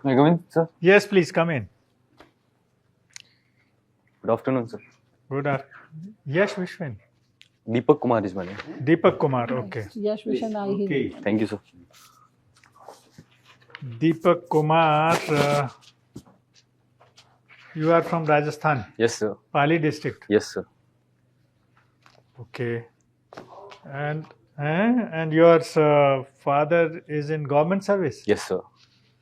May I come in, sir? Yes, please come in. Good afternoon, sir. Good afternoon. Yes, Vishwan. Deepak Kumar is my name. Deepak Kumar, okay. Yes, Vishan, I hear. Thank you, sir. Deepak Kumar, you are from Rajasthan, Yes, sir. Pali district. Yes, sir. Okay. And your father is in government service? Yes, sir.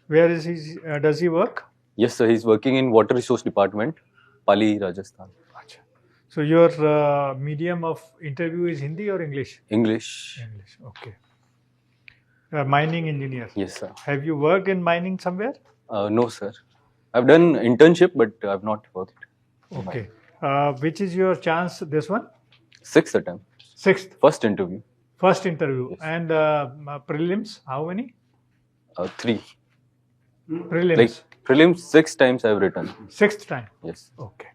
Where is he? Does he work? Yes, sir. He's working in Water Resource Department, Pali, Rajasthan. Acha. So your medium of interview is Hindi or English? English. English, okay. You are mining engineer. Yes, sir. Have you worked in mining somewhere? No, sir. I've done internship, but I've not worked. Okay. Which is your chance, this one? 6th attempt. Sixth. First interview. First interview. Yes. And prelims, how many? 3. Prelims. Like prelims 6 times I've written. Sixth time. Yes. Okay.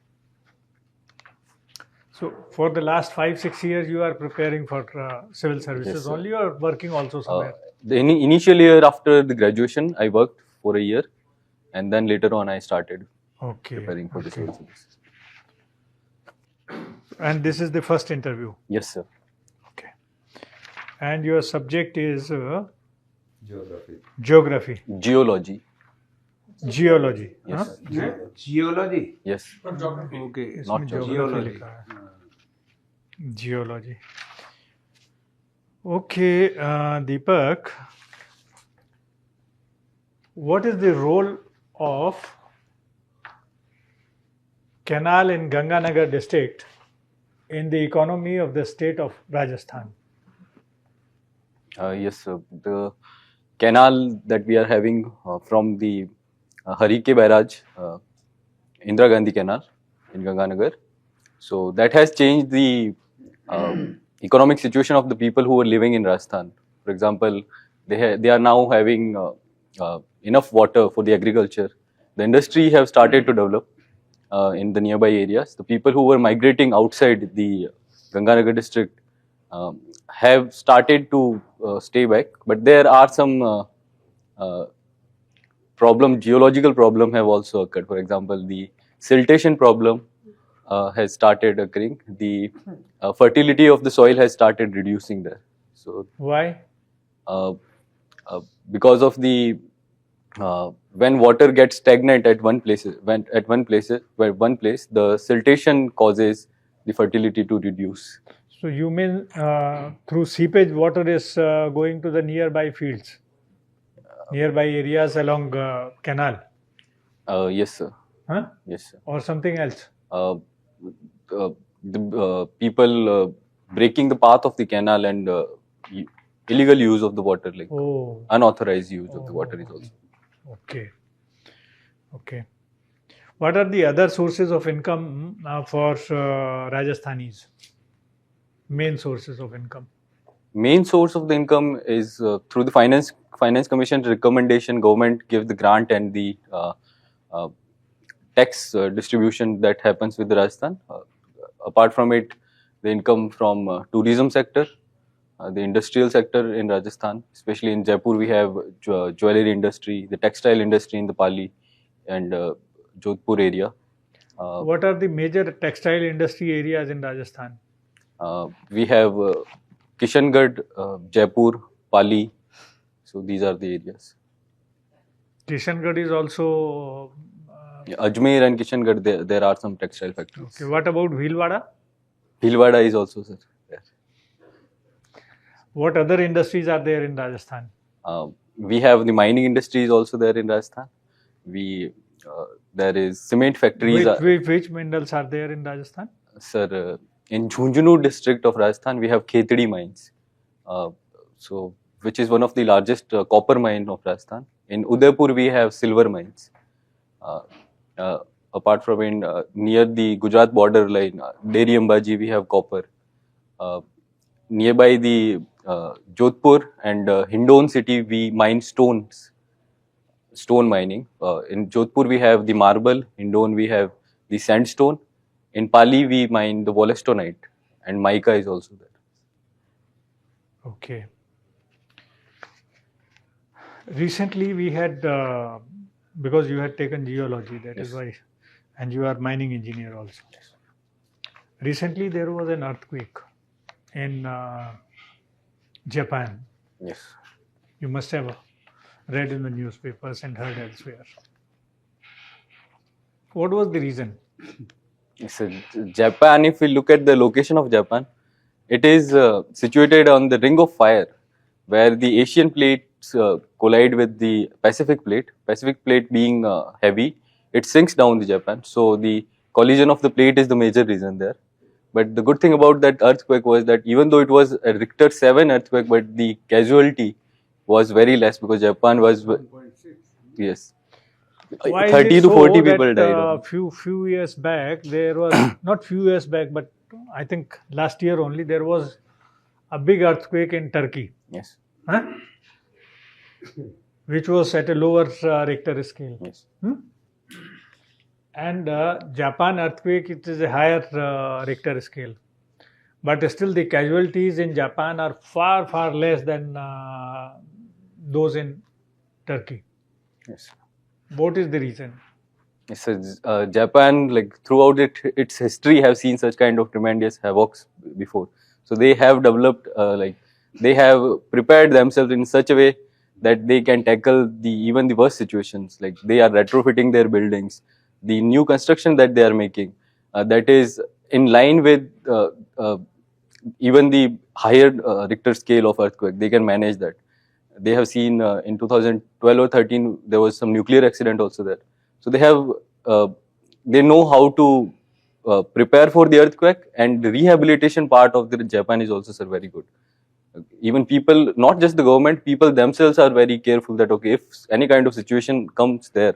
So for the last 5-6 years, you are preparing for civil services Yes, sir. only, or working also somewhere? The initial year after the graduation, I worked for a year, and then later on I started Okay. preparing for the Okay. civil service. And this is the first interview. Yes, sir. Okay. And your subject is Geography. Geology. geology. Yes, huh? sir. Geology. Yes. Okay. इसमें Not geography geology. लिखा है. Geology. Okay, Deepak. What is the role of Canal in Ganganagar district in the economy of the state of Rajasthan? Yes, sir. The canal that we are having from the Harike Barrage, Indira Gandhi Canal in Ganganagar. So that has changed the economic situation of the people who were living in Rajasthan. For example, they are now having enough water for the agriculture. The industry have started to develop in the nearby areas. The people who were migrating outside the Ganganagar district have started to stay back, but there are some geological problem have also occurred. For example, the siltation problem has started occurring. The fertility of the soil has started reducing there. So Why? because of the when water gets stagnant at one place, the siltation causes the fertility to reduce. So you mean through seepage water is going to the nearby fields, nearby areas along canal, Yes, sir. huh? Yes, sir. Or something else? The people breaking the path of the canal and illegal use of the water, like Oh, unauthorized use of the water is also. okay. Okay. What are the other sources of income for Rajasthanis? Main sources of income. Main source of the income is through the finance commission recommendation. Government gives the grant and the tax distribution that happens with the Rajasthan. Apart from it, the income from tourism sector, the industrial sector in Rajasthan, especially in Jaipur, we have jewelry industry, the textile industry in the Pali and Jodhpur area. What are the major textile industry areas in Rajasthan? We have Kishangarh, Jaipur, Pali. So these are the areas. Kishangarh is also. Ajmer and Kishangarh, there are some textile factories. Okay. What about Bhilwara? Bhilwara is also there. What other industries are there in Rajasthan? We have the mining industries also there in Rajasthan. There is cement factories. Which minerals are there in Rajasthan? Sir, in Jhunjhunu district of Rajasthan, we have Khetri mines, which is one of the largest copper mine of Rajasthan. In Udaipur, we have silver mines. Apart from near the Gujarat border line, Deri Ambaji, we have copper. Nearby the Jodhpur and Hindon city, we mine stone mining. In Jodhpur, we have the marble. Hindon, we have the sandstone. In Pali, we mine the wollastonite, and mica is also there. Okay. Recently, we had because you had taken geology, that is Yes. why, and you are mining engineer also. Recently, there was an earthquake in Japan. Yes. You must have read in the newspapers and heard elsewhere. What was the reason? Yes, Japan, if we look at the location of Japan, it is situated on the ring of fire where the Asian plates collide with the Pacific plate. Pacific plate being heavy, it sinks down the Japan. So the collision of the plate is the major reason there. But the good thing about that earthquake was that even though it was a Richter 7 earthquake, but the casualty was very less because Japan was, yes, Why is 30 it to so 40 people that died on it. few years back there was not few years back, but I think last year only there was a big earthquake in Turkey, Yes, huh? Which was at a lower Richter scale. yes. And Japan earthquake, it is a higher Richter scale, but still the casualties in Japan are far less than those in Turkey. Yes. What is the reason? Yes, so, Japan, like throughout its history, have seen such kind of tremendous havocs before. So they have developed, they have prepared themselves in such a way that they can tackle even the worst situations. Like they are retrofitting their buildings, the new construction that they are making, that is in line with even the higher Richter scale of earthquake. They can manage that. They have seen in 2012 or 13 there was some nuclear accident also there. So they know how to prepare for the earthquake, and the rehabilitation part of the Japan is also, sir, very good. Even people, not just the government, people themselves are very careful that okay, if any kind of situation comes there,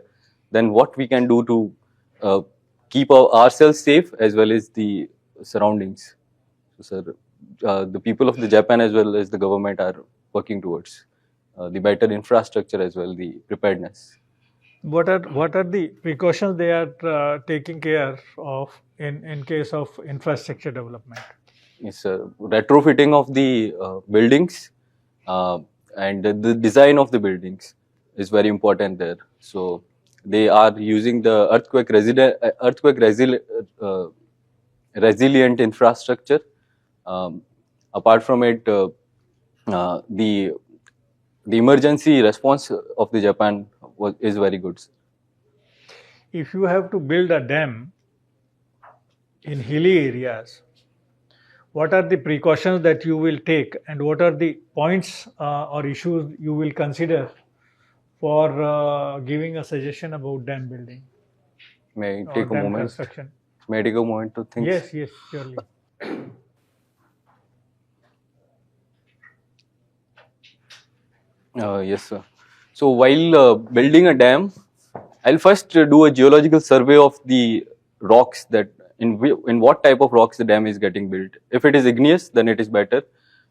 then what we can do to keep ourselves safe as well as the surroundings. So, sir, the people of the Japan as well as the government are working towards the better infrastructure as well, the preparedness. What are the precautions they are taking care of in case of infrastructure development? Yes, retrofitting of the buildings and the design of the buildings is very important there. So they are using the resilient infrastructure. Apart from it, the emergency response of the Japan is very good. If you have to build a dam in hilly areas, what are the precautions that you will take, and what are the points or issues you will consider for giving a suggestion about dam building May I or take a dam moment? construction? May I take a moment to think? Yes, surely. Yes, sir. So while building a dam, I'll first do a geological survey of the rocks that in what type of rocks the dam is getting built. If it is igneous, then it is better.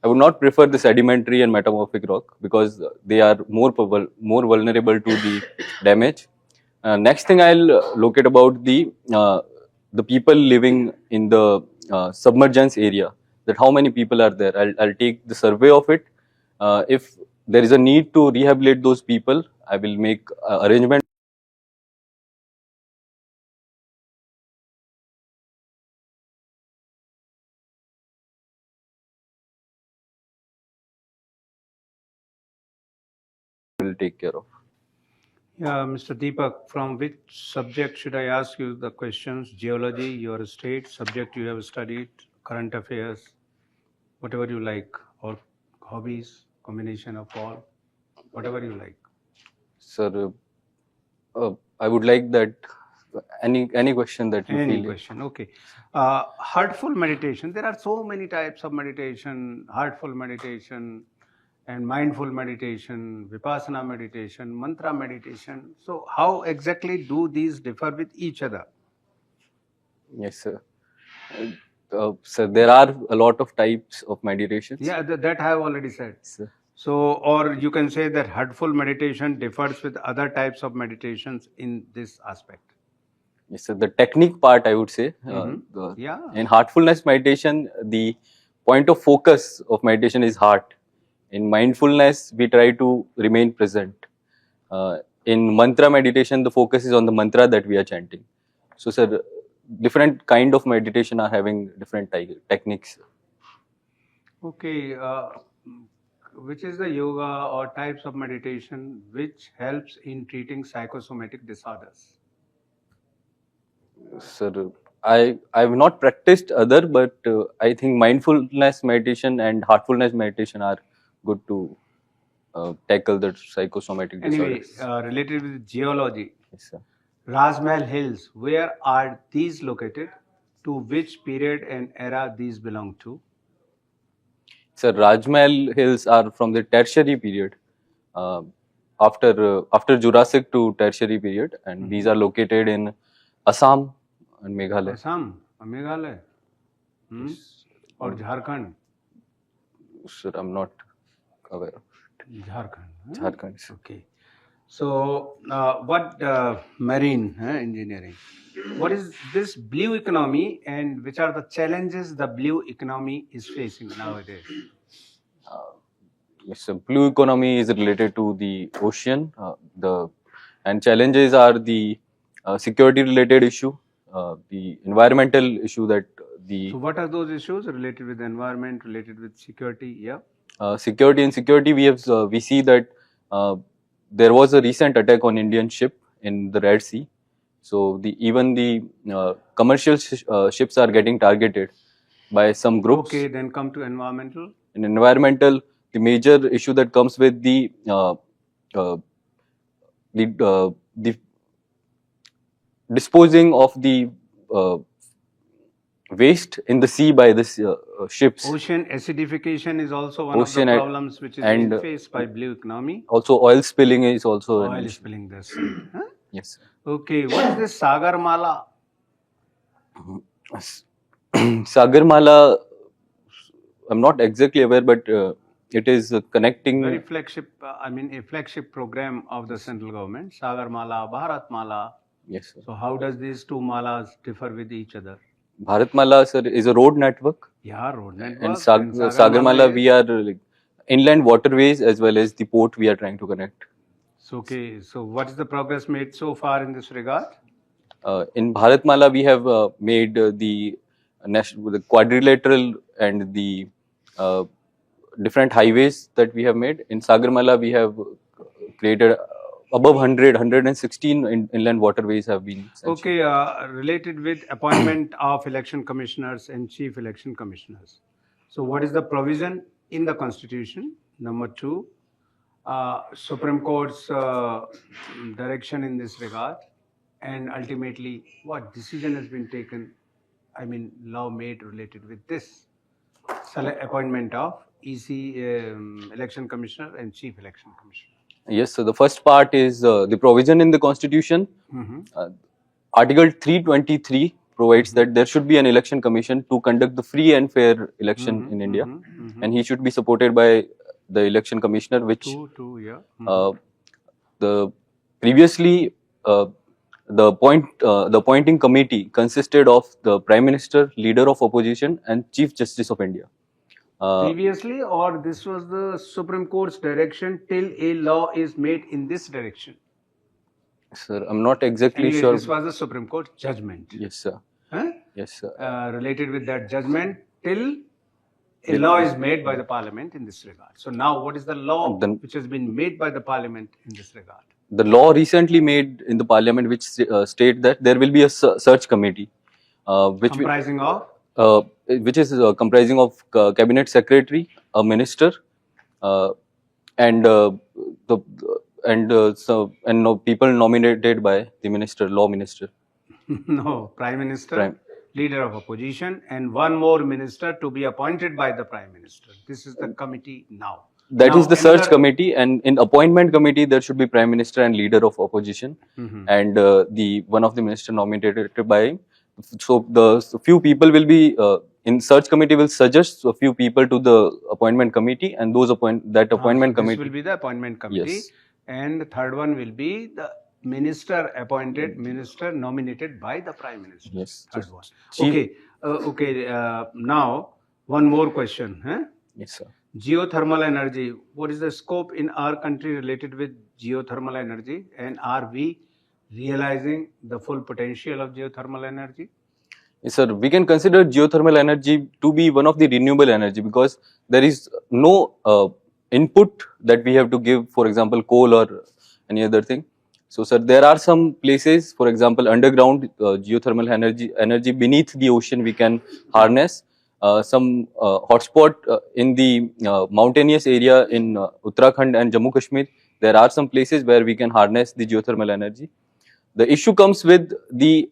I would not prefer the sedimentary and metamorphic rock because they are more vulnerable to the damage. Next thing I'll locate about the people living in the submergence area. That how many people are there. I'll take the survey of it. If there is a need to rehabilitate those people, I will make arrangement. Will take care of. Yeah, Mr. Deepak, from which subject should I ask you the questions? Geology, your state, subject you have studied, current affairs, whatever you like, or hobbies, combination of all, whatever you like. Sir, I would like that any question that you Any feel. question, okay. Heartful meditation, there are so many types of meditation, heartful meditation, and mindful meditation, vipassana meditation, mantra meditation. So how exactly do these differ with each other? Yes, sir. Sir, there are a lot of types of meditations. Yeah, that I have already said. Sir. So, or you can say that heartful meditation differs with other types of meditations in this aspect. Yes, sir. The technique part, I would say. Yeah. In heartfulness meditation, the point of focus of meditation is heart. In mindfulness, we try to remain present. In mantra meditation, the focus is on the mantra that we are chanting. So, sir, different kind of meditation are having different techniques. Okay, which is the yoga or types of meditation which helps in treating psychosomatic disorders? Sir, I've not practiced other, but I think mindfulness meditation and heartfulness meditation are good to tackle the psychosomatic Anyway, disorders. related with geology, Yes, sir. Rajmahal Hills, where are these located? To which period and era these belong to? Sir, Rajmahal Hills are from the tertiary period, uh, after Jurassic to tertiary period, and these are located in Assam and Meghalaya. Assam, Meghalaya, or Jharkhand? Sir, I'm not aware of Jharkhand. Jharkhand. Sir. Okay. So, what marine engineering? What is this blue economy, and which are the challenges the blue economy is facing nowadays? Yes, sir. Blue economy is related to the ocean. And challenges are the security related issue, the environmental issue that the So, what are those issues related with the environment, related with security? Yeah. security we see that there was a recent attack on Indian ship in the Red Sea. So even the commercial ships are getting targeted by some groups. Okay, then come to environmental. In environmental, the major issue that comes with the disposing of the waste in the sea by the ships. Ocean acidification is also one Ocean of the problems which is being and faced by blue economy. Also, oil spilling is also an Oil issue. spilling this. Huh? Yes. Okay, what is this Sagarmala? Sagarmala, I'm not exactly aware, but it is connecting. Very flagship, a flagship program of the central government, Sagarmala, Bharatmala. Yes, sir. So how does these two malas differ with each other? Bharatmala, sir, is a road network. Yeah, road network. And Sagarmala, we are like inland waterways as well as the port we are trying to connect. So, okay, so what is the progress made so far in this regard? In Bharatmala, we have made the quadrilateral and the different highways that we have made. In Sagarmala, we have created above 116 inland waterways have been sanctioned. Okay, related with appointment of election commissioners and chief election commissioners. So what is the provision in the constitution? Number 2, Supreme Court's direction in this regard, and ultimately what decision has been taken, law made related with this appointment of EC election commissioner and chief election commissioner. Yes, so the first part is the provision in the constitution. Article 323 provides that there should be an election commission to conduct the free and fair election in India, and he should be supported by the election commissioner, which the previously the appointing committee consisted of the Prime Minister, Leader of Opposition, and Chief Justice of India. Previously, or this was the Supreme Court's direction till a law is made in this direction? Sir, I'm not exactly anyway, sure. This was the Supreme Court judgment. Yes, sir. Huh? Yes, sir. Related with that judgment till a law is made by the Parliament in this regard. So now, what is the law which has been made by the Parliament in this regard? The law recently made in the Parliament, which state that there will be a search committee, which comprising of comprising of cabinet secretary, a minister, and people nominated by the minister, law minister. No, Prime Minister, Leader of Opposition, and one more minister to be appointed by the Prime Minister. This is the committee now. That is the search committee, and in appointment committee there should be Prime Minister and Leader of Opposition, and the one of the minister nominated by him. So the few people will be in search committee will suggest a few people to the appointment committee, and those appointment committee. This will be the appointment committee, yes. And the third one will be the minister appointed, minister nominated by the Prime Minister. Yes. Third one. Now one more question. Yes, sir. Geothermal energy. What is the scope in our country related with geothermal energy, and are we realizing the full potential of geothermal energy? Yes, sir. We can consider geothermal energy to be one of the renewable energy because there is no input that we have to give, for example, coal or any other thing. So, sir, there are some places, for example, underground geothermal energy beneath the ocean we can harness. Some hotspot in the mountainous area in Uttarakhand and Jammu Kashmir, there are some places where we can harness the geothermal energy. The issue comes with the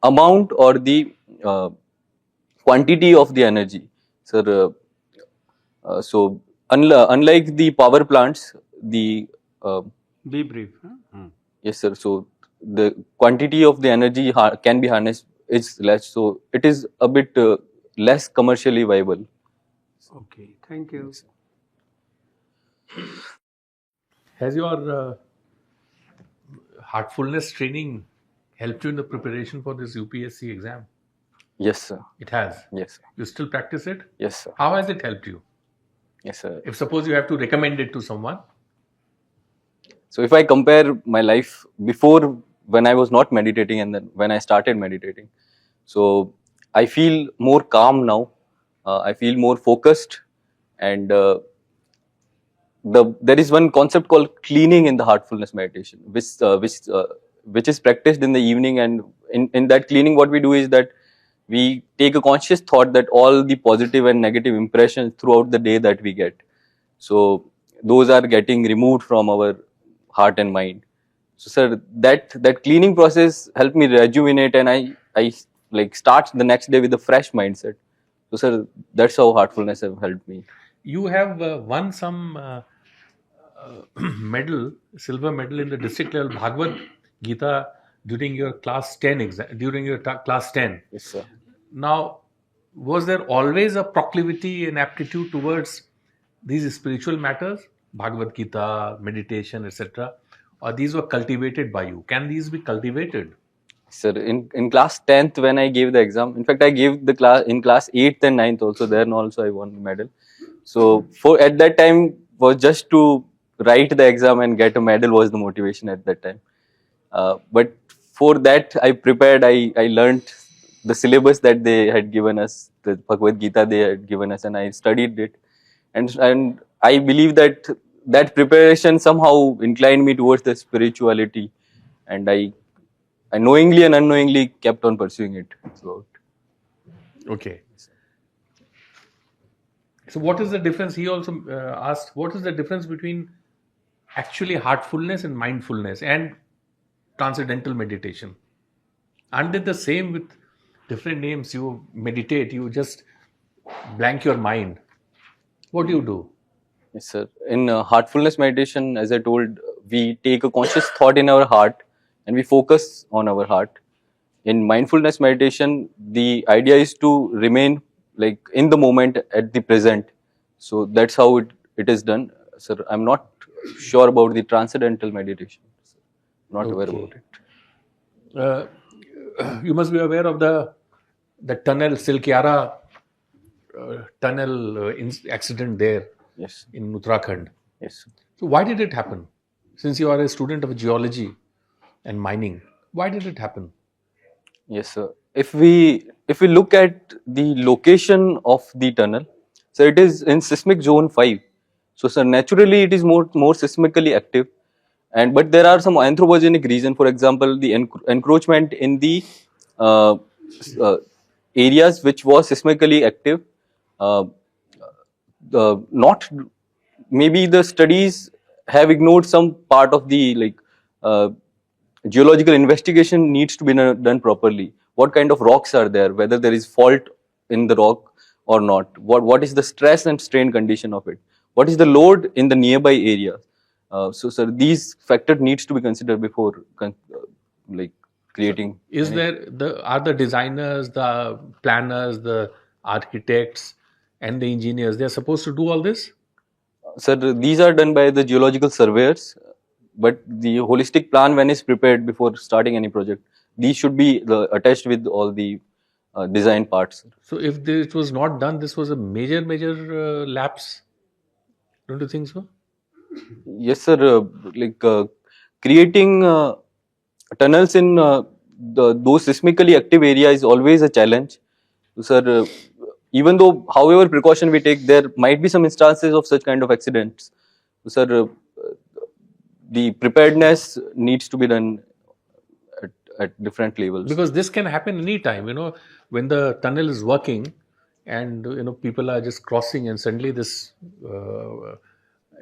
amount or the quantity of the energy. Sir, so unlike the power plants, the Be brief. yes, sir. So the quantity of the energy can be harnessed is less. So it is a bit less commercially viable. Okay, thank you. Yes, sir. Has your heartfulness training helped you in the preparation for this UPSC exam? Yes, sir. It has. Yes, sir. You still practice it? Yes, sir. How has it helped you? Yes, sir. If suppose you have to recommend it to someone, So if I compare my life before when I was not meditating and then when I started meditating, so I feel more calm now. I feel more focused, and there is one concept called cleaning in the heartfulness meditation, which is practiced in the evening. And in that cleaning, what we do is that we take a conscious thought that all the positive and negative impressions throughout the day that we get, so those are getting removed from our heart and mind. So, sir, that cleaning process helped me rejuvenate, and I like start the next day with a fresh mindset. So, sir, that's how heartfulness have helped me. you have won some medal, silver medal in the district level Bhagavad Gita during your class 10 exam, during your class 10. Yes, sir. Now, was there always a proclivity and aptitude towards these spiritual matters, Bhagavad Gita, meditation, etc., or these were cultivated by you? Can these be cultivated? Sir, in class 10th when I gave the exam, in fact I gave the class in class 8th and 9th also, there also I won the medal. So for at that time was just to write the exam and get a medal was the motivation at that time. But for that I prepared, I learned the syllabus that they had given us, the Bhagavad Gita they had given us, and I studied it. And I believe that preparation somehow inclined me towards the spirituality, and I knowingly and unknowingly kept on pursuing it throughout. Okay. So, what is the difference? He also asked, what is the difference between actually heartfulness and mindfulness and transcendental meditation? Aren't they the same with different names? You meditate, you just blank your mind. What do you do? Yes, sir. In heartfulness meditation, as I told, we take a conscious thought in our heart and we focus on our heart. In mindfulness meditation, the idea is to remain like in the moment at the present. So that's how it is done. Sir, I'm not sure about the transcendental meditation. Sir. Not aware Okay. about it. You must be aware of the tunnel, Silkyara tunnel accident there Yes. in Uttarakhand. Yes. So why did it happen? Since you are a student of geology and mining, why did it happen? Yes, sir. If we look at the location of the tunnel, so it is in seismic zone 5. So, sir, naturally it is more seismically active, but there are some anthropogenic reason. For example, the encroachment in the uh, areas which was seismically active. Uh, Not maybe the studies have ignored some part of the geological investigation needs to be done properly. What kind of rocks are there, whether there is fault in the rock or not, what is the stress and strain condition of it, what is the load in the nearby area. So sir, these factors needs to be considered before creating. Is there are the designers, the planners, the architects, and the engineers? They are supposed to do all this. Sir, these are done by the geological surveyors, but the holistic plan, when is prepared before starting any project, these should be attached with all the design parts. So if this was not done, this was a major lapse. Don't you think so? Yes, sir. Creating tunnels in those seismically active area is always a challenge. So, sir, even though, however precaution we take, there might be some instances of such kind of accidents. So, sir, the preparedness needs to be done at different levels. Because this can happen anytime, when the tunnel is working and people are just crossing and suddenly this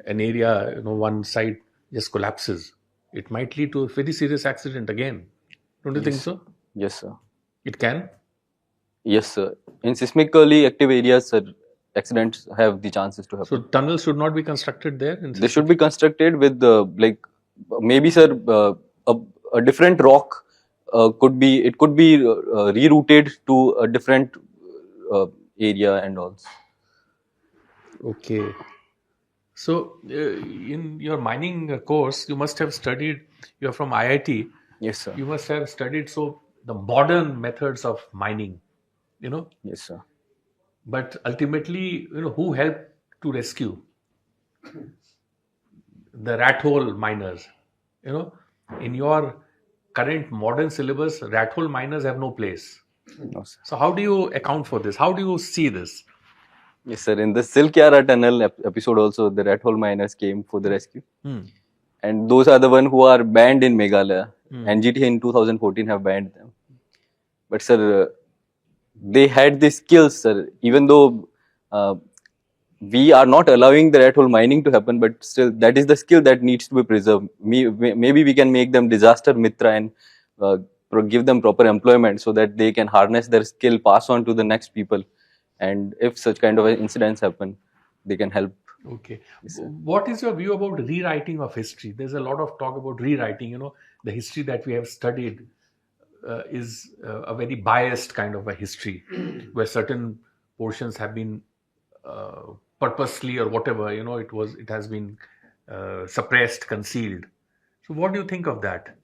an area, one side just collapses. It might lead to a very serious accident again. Don't you think so? Yes, sir. It can. Yes, sir. In seismically active areas, sir, accidents have the chances to happen. So tunnels should not be constructed there. They should be constructed with maybe, sir, a different rock could be rerouted to a different area and all. Okay. So in your mining course, you must have studied. You're from IIT. Yes, sir. You must have studied the modern methods of mining. Yes, sir. But ultimately, who helped to rescue the rat hole miners? In your current modern syllabus, rat hole miners have no place. No, sir. So how do you account for this? How do you see this? Yes, sir. In the Silk Yara Tunnel episode also, the rat hole miners came for the rescue. And those are the one who are banned in Meghalaya. NGT in 2014 have banned them. But, sir, they had the skills, sir. Even though we are not allowing the rat hole mining to happen, but still that is the skill that needs to be preserved. Maybe we can make them disaster mitra and give them proper employment so that they can harness their skill, pass on to the next people. And if such kind of incidents happen, they can help. Okay. What is your view about rewriting of history? There's a lot of talk about rewriting. The history that we have studied is a very biased kind of a history where certain portions have been purposely or whatever, it has been suppressed, concealed. So what do you think of that?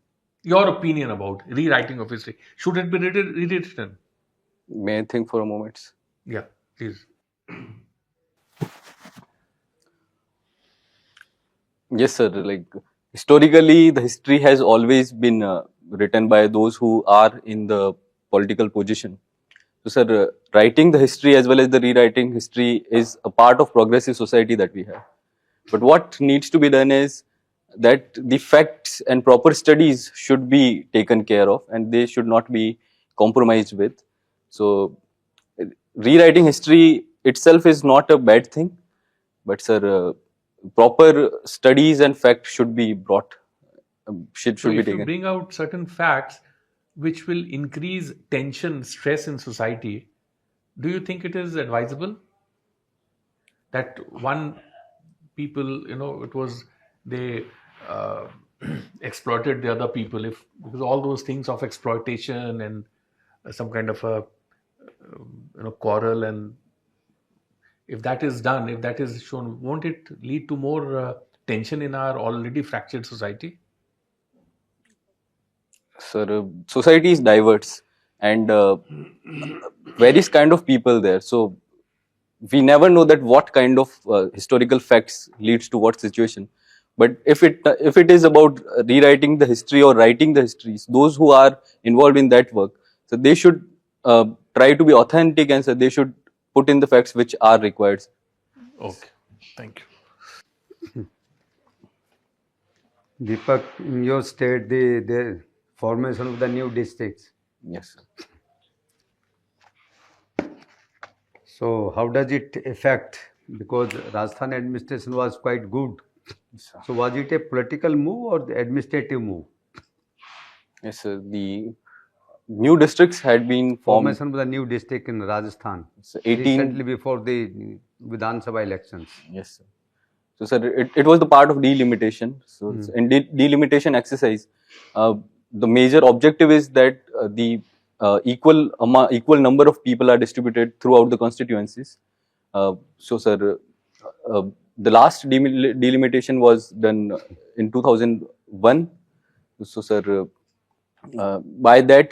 Your opinion about rewriting of history. Should it be rewritten? May I think for a moment? Yeah, please. Yes, sir. Historically, the history has always been written by those who are in the political position. So, sir, writing the history as well as the rewriting history is a part of progressive society that we have. But what needs to be done is that the facts and proper studies should be taken care of and they should not be compromised with. So, rewriting history itself is not a bad thing, but, sir, proper studies and facts should be brought. Should So be if taken. you bring out certain facts which will increase tension, stress in society, do you think it is advisable that one people, it was they exploited the other people, because all those things of exploitation and some kind of a quarrel, and if that is done, if that is shown, won't it lead to more tension in our already fractured society? Sir, society is diverse and various kind of people there. So we never know that what kind of historical facts leads to what situation. But if it is about rewriting the history or writing the histories, those who are involved in that work, so they should try to be authentic and so they should put in the facts which are required. Okay, thank you. Deepak, in your state, the formation of the new districts. Yes. So how does it affect? Because Rajasthan administration was quite good. Yes, So was it a political move or the administrative move? yes, sir. The new districts had been formed. Formation of the new district in Rajasthan. So 18 recently before the Vidhan Sabha elections. Yes, sir. So, sir, it was the part of delimitation. So, in delimitation exercise, the major objective is that the equal number of people are distributed throughout the constituencies. So, sir, the last delimitation was done in 2001. So, sir, by that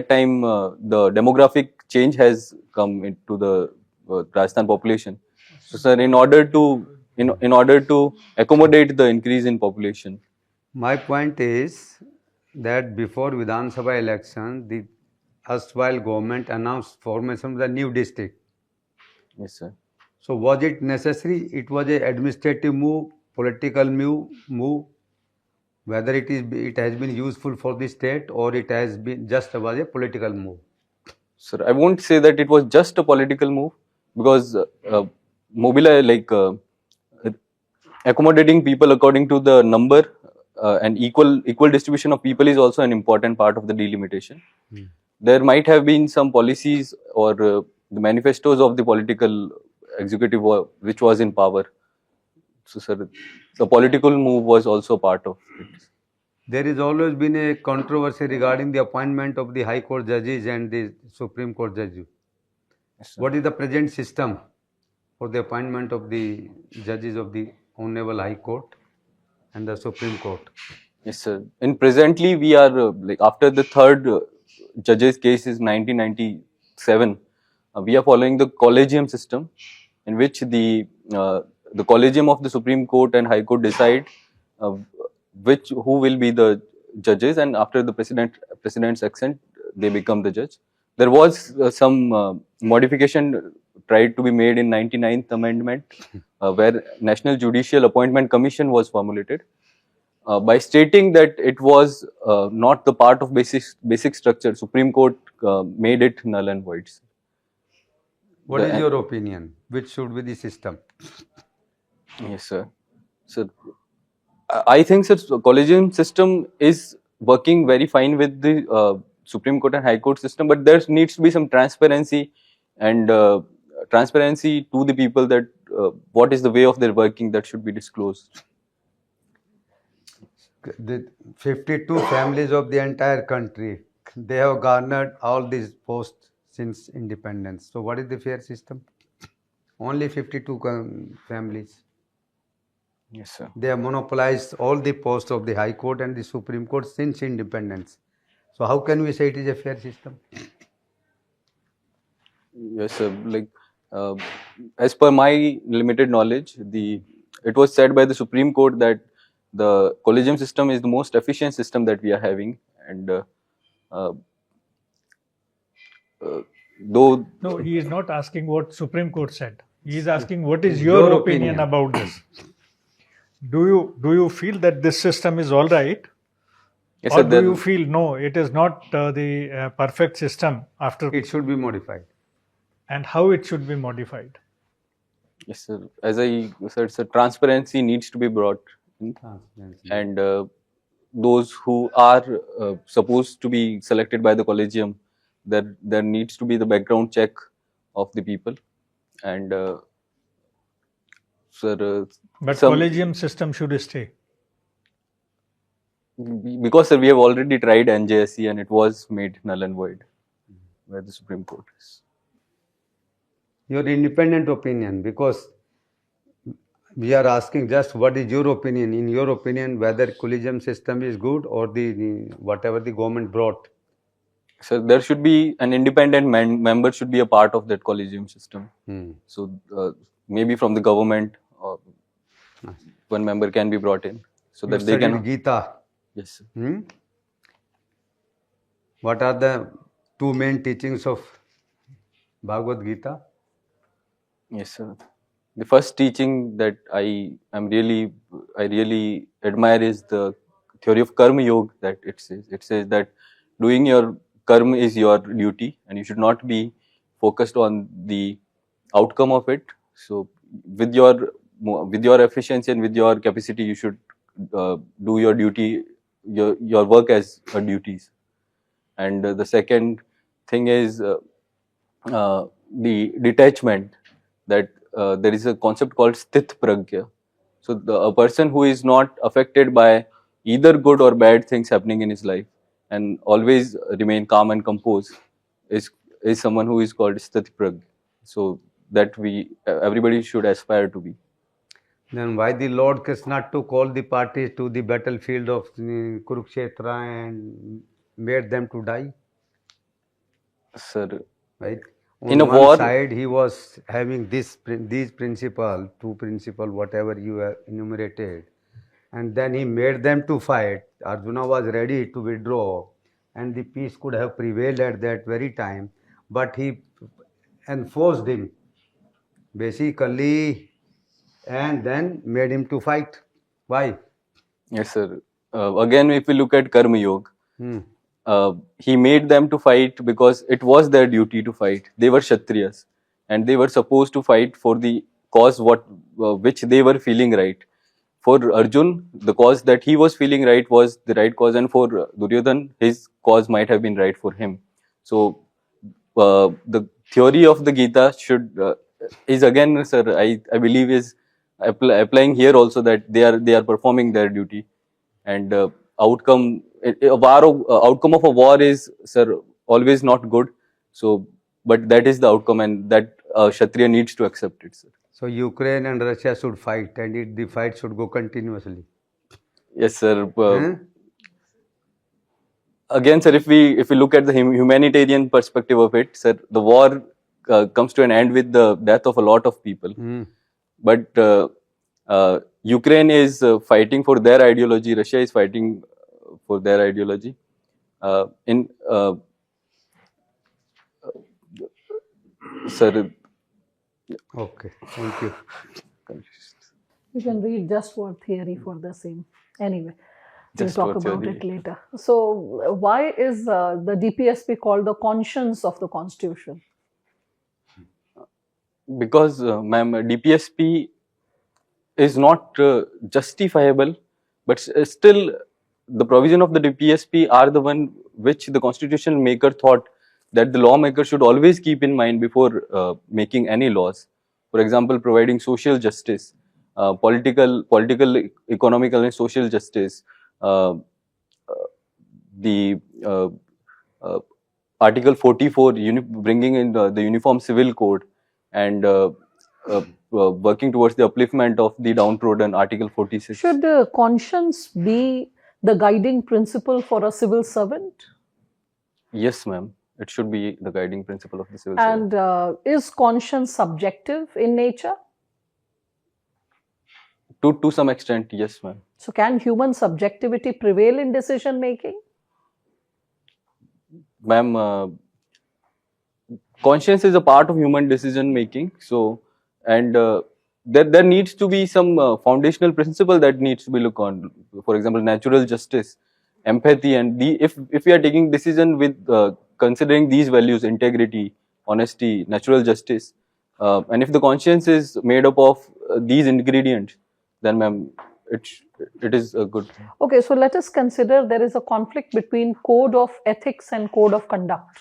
time, the demographic change has come into the Rajasthan population. So, sir, in order to in order to accommodate the increase in population. My point is that before Vidhan Sabha election, the erstwhile government announced formation of the new district. Yes, sir. So was it necessary? It was a administrative move, political move. Whether it has been useful for the state or it has been just was a political move. Sir, I won't say that it was just a political move, because accommodating people according to the number and equal distribution of people is also an important part of the delimitation. There might have been some policies or the manifestos of the political executive which was in power. So, sir, the political move was also part of it. There has always been a controversy regarding the appointment of the High Court judges and the Supreme Court judges. Yes, sir. What is the present system for the appointment of the judges of the Honorable High Court and the Supreme Court? Yes, sir. In presently, we are like after the third judge's case is 1997. We are following the collegium system, in which the collegium of the Supreme Court and High Court decide who will be the judges, and after the president's accent, they become the judge. There was some modification tried to be made in 99th Amendment, where National Judicial Appointment Commission was formulated. By stating that it was not the part of basic structure, Supreme Court made it null and void. What is your opinion? Which should be the system? Yes, sir. So, I think, sir, collegium system is working very fine with the Supreme Court and High Court system, but there needs to be some transparency and transparency to the people that what is the way of their working that should be disclosed. The 52 families of the entire country, they have garnered all these posts since independence. So what is the fair system? Only 52 families. Yes, sir. They have monopolized all the posts of the High Court and the Supreme Court since independence. So how can we say it is a fair system? Yes, sir. Like as per my limited knowledge, it was said by the Supreme Court that the collegium system is the most efficient system that we are having, and though No, he is not asking what Supreme Court said. He is asking what is your opinion about this. Do you feel that this system is all right? yes, Or sir, do you feel no, it is not the perfect system after, It should be modified. and how it should be modified? yes, sir. As I said, sir, transparency needs to be brought in, and those who are supposed to be selected by the collegium, there needs to be the background check of the people, and sir, But some- collegium system should stay. because, sir, we have already tried NJSE and it was made null and void by the Supreme Court. Your independent opinion, because we are asking just what is your opinion. In your opinion, whether collegium system is good or the whatever the government brought. So there should be an independent member should be a part of that collegium system. So maybe from the government, one member can be brought in so that they can. Gita. Yes, sir. What are the two main teachings of Bhagavad Gita? Yes, sir. The first teaching that I really admire is the theory of karma yoga. That it says that doing your karma is your duty, and you should not be focused on the outcome of it. So with your efficiency and with your capacity, you should do your duty, your work as a duties. And the second thing is the detachment, that there is a concept called sthit pragya. So a person who is not affected by either good or bad things happening in his life and always remain calm and composed is someone who is called sthit pragya. So that everybody should aspire to be. Then why the Lord Krishna took all the parties to the battlefield of Kurukshetra and made them to die? Sir, Right? On In a one war, side, he was having these principle, two principle, whatever you have enumerated, and then he made them to fight. Arjuna was ready to withdraw, and the peace could have prevailed at that very time, but he enforced him basically, and then made him to fight. Why? yes, sir. Again, if we look at Karma Yoga, Hmm. he made them to fight because it was their duty to fight. They were Kshatriyas and they were supposed to fight for the cause which they were feeling right. For Arjun, the cause that he was feeling right was the right cause, and for Duryodhan, his cause might have been right for him. So, the theory of the Gita is again, sir, I believe is applying here also, that they are performing their duty, and outcome of a war is, sir, always not good. So, but that is the outcome, and that Kshatriya needs to accept it, sir. So Ukraine and Russia should fight, and the fight should go continuously. Yes, sir. Huh? Again, sir, if we look at the humanitarian perspective of it, sir, the war comes to an end with the death of a lot of people. Hmm. But Ukraine is fighting for their ideology. Russia is fighting for their ideology. Sir, Okay, thank you. You can read just word theory for the same. Anyway, we'll Just talk word about theory. it later. So, why is the DPSP called the conscience of the Constitution? Because, ma'am, DPSP is not justifiable, but still the provision of the DPSP are the one which the constitutional maker thought that the lawmaker should always keep in mind before making any laws. For example, providing social justice, political, economical, and social justice. The uh, Article 44, bringing in the Uniform Civil Code, and working towards the upliftment of the downtrodden, Article 46. Should conscience be the guiding principle for a civil servant? Yes, ma'am. It should be the guiding principle of the civil servant. And is conscience subjective in nature? To some extent, yes, ma'am. So, can human subjectivity prevail in decision making? Ma'am, conscience is a part of human decision making. So, and there needs to be some foundational principle that needs to be looked on. For example, natural justice, empathy, and if we are taking decision with considering these values, integrity, honesty, natural justice, and if the conscience is made up of these ingredients, then, ma'am, it is a good thing. Okay, so let us consider there is a conflict between code of ethics and code of conduct.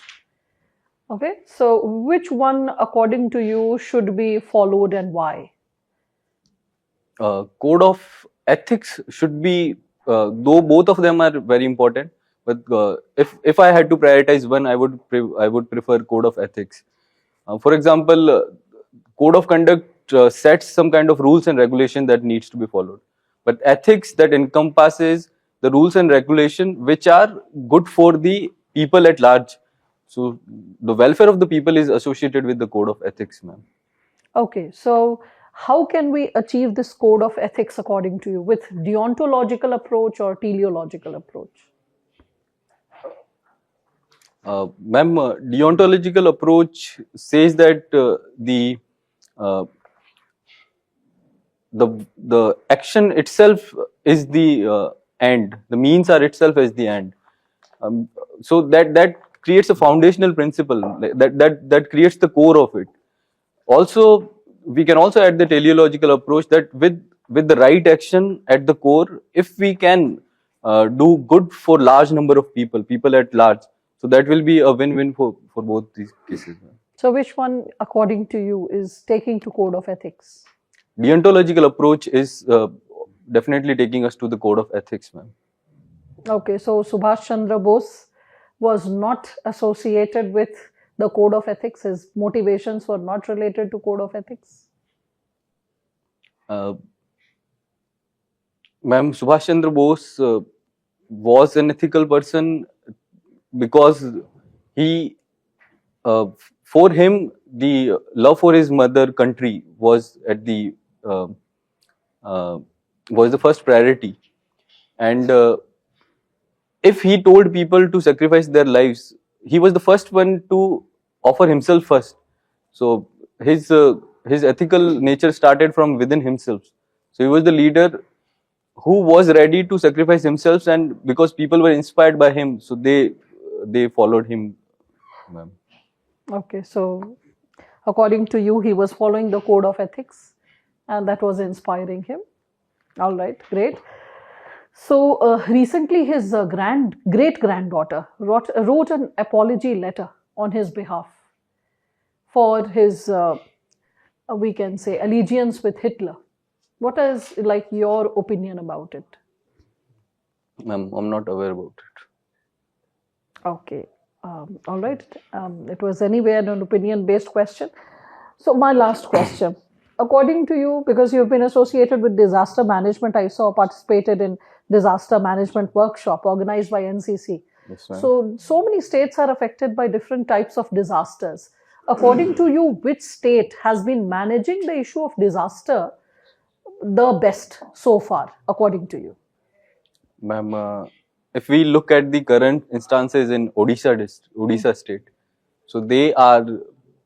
Okay, so which one, according to you, should be followed and why? Code of ethics should be, though both of them are very important, but if I had to prioritize one, I would prefer code of ethics. For example, code of conduct sets some kind of rules and regulation that needs to be followed, but ethics that encompasses the rules and regulation which are good for the people at large. So the welfare of the people is associated with the code of ethics, ma'am. Okay, so how can we achieve this code of ethics according to you, with deontological approach or teleological approach? Ma'am, deontological approach says that the action itself is the end. The means are itself as the end. So that creates a foundational principle, that creates the core of it. Also, we can also add the teleological approach, that with the right action at the core, if we can do good for large number of people at large, so that will be a win-win for both these cases. So which one, according to you, is taking to code of ethics? Deontological approach is definitely taking us to the code of ethics, ma'am. Okay, so Subhash Chandra Bose was not associated with the code of ethics. His motivations were not related to code of ethics. Ma'am, Subhash Chandra Bose was an ethical person because he for him, the love for his mother country was at the was the first priority. And if he told people to sacrifice their lives, he was the first one to offer himself first. So his ethical nature started from within himself. So he was the leader who was ready to sacrifice himself, and because people were inspired by him, so they followed him, ma'am. Okay, so according to you, he was following the code of ethics, and that was inspiring him. All right, great. So recently, his great granddaughter wrote an apology letter on his behalf for his, we can say, allegiance with Hitler. What is like your opinion about it? Ma'am, I'm not aware about it. Okay, all right. It was anyway an opinion-based question. So my last question. According to you, because you've been associated with disaster management, I saw participated in disaster management workshop organized by NCC. Yes, ma'am. So many states are affected by different types of disasters. According to you, which state has been managing the issue of disaster the best so far, according to you? Ma'am, if we look at the current instances in Odisha state, so they are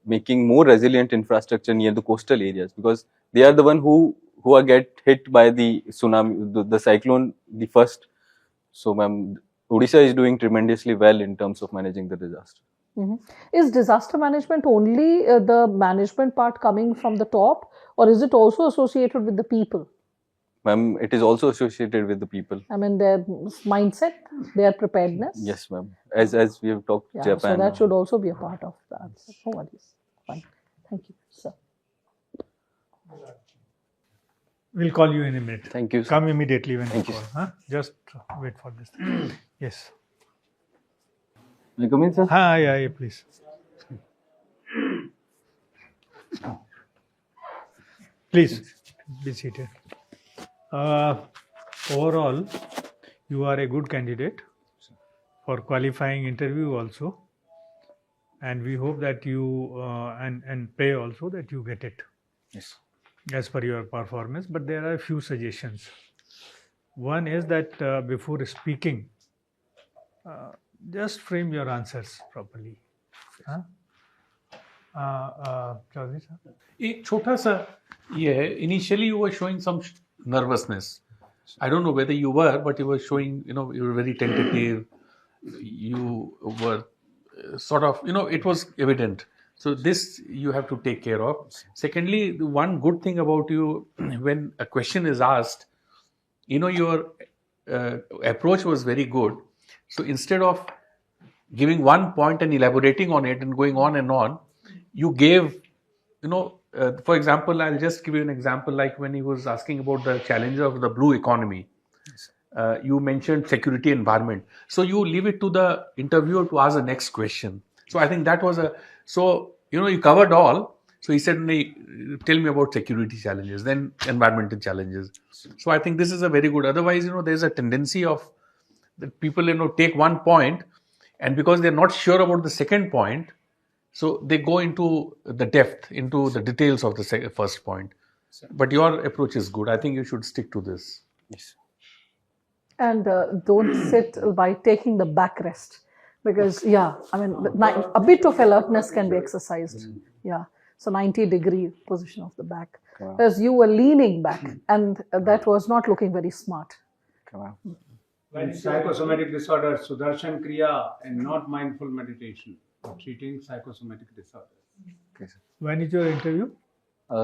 making more resilient infrastructure near the coastal areas, because they are the one who are get hit by the tsunami, the cyclone, the first. So, ma'am, Odisha is doing tremendously well in terms of managing the disaster. Is disaster management only the management part coming from the top, or is it also associated with the people? Ma'am, it is also associated with the people. I mean, their mindset, their preparedness. Yes, ma'am. As we have talked, Yeah, Japan. so that should also be a part of the answer. No worries. Fine. Thank you, sir. We'll call you in a minute. Thank you, sir. Come immediately when Thank you you, call. Huh? Just wait for this. Yes. May I come in, sir? Yeah, please. Please be seated. Overall, you are a good candidate for qualifying interview also, and we hope that you and pray also that you get it. Yes. As per your performance. But there are a few suggestions. One is that before speaking, just frame your answers properly. Chaudhary sir? एक छोटा सा ये है, initially you were showing some nervousness. I don't know whether you were, but you were showing, you were very tentative. You were sort of, it was evident. So this you have to take care of. Secondly, the one good thing about you, when a question is asked, your approach was very good. So instead of giving one point and elaborating on it and going on and on, you gave, for example, I'll just give you an example, like when he was asking about the challenge of the blue economy. You mentioned security environment. So you leave it to the interviewer to ask the next question. So I think that was you covered all. So he said, tell me about security challenges, then environmental challenges. So I think this is a very good. Otherwise, there's a tendency of that people, take one point, and because they're not sure about the second point, so they go into the depth, into the details of the first point. But your approach is good. I think you should stick to this. Yes. And don't sit by taking the backrest, because a bit of alertness can be exercised. Yeah, so 90-degree position of the back, whereas you were leaning back, and that was not looking very smart. In psychosomatic disorder, Sudarshan Kriya and not mindful meditation, treating psychosomatic disorders. Okay, sir. When is your interview?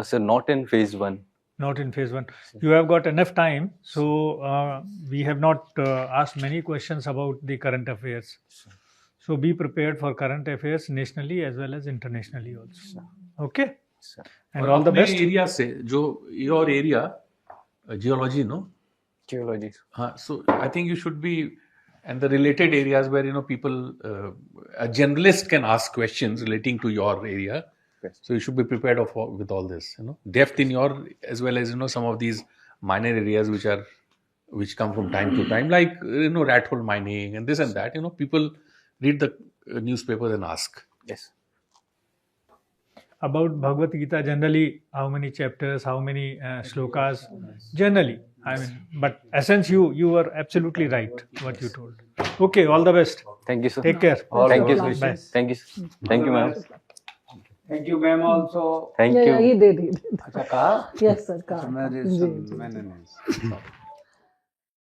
Sir, not in phase 1. Not in phase 1. You have got enough time, so we have not asked many questions about the current affairs. So be prepared for current affairs nationally as well as internationally also. Okay? Sir. And all the best. area se, your area, geology, no? Geology. So I think you should be, and the related areas where people, a generalist can ask questions relating to your area. Yes. So you should be prepared with all this, depth in your, as well as some of these minor areas which come from time to time, like rat hole mining and this and that. People read the newspapers and ask. Yes. about Bhagavad Gita generally, how many chapters, how many shlokas, generally. I mean, but essence, you were absolutely right what you told. Okay, all the best. Thank you, sir. Take care. Thank you, Bye. sir. Thank you. Thank you, ma'am. Thank you, ma'am, also. Thank Yeah, you. he did. अच्छा कहा Yes, sir. अच्छा, मैं जी, जी, मैंने नहीं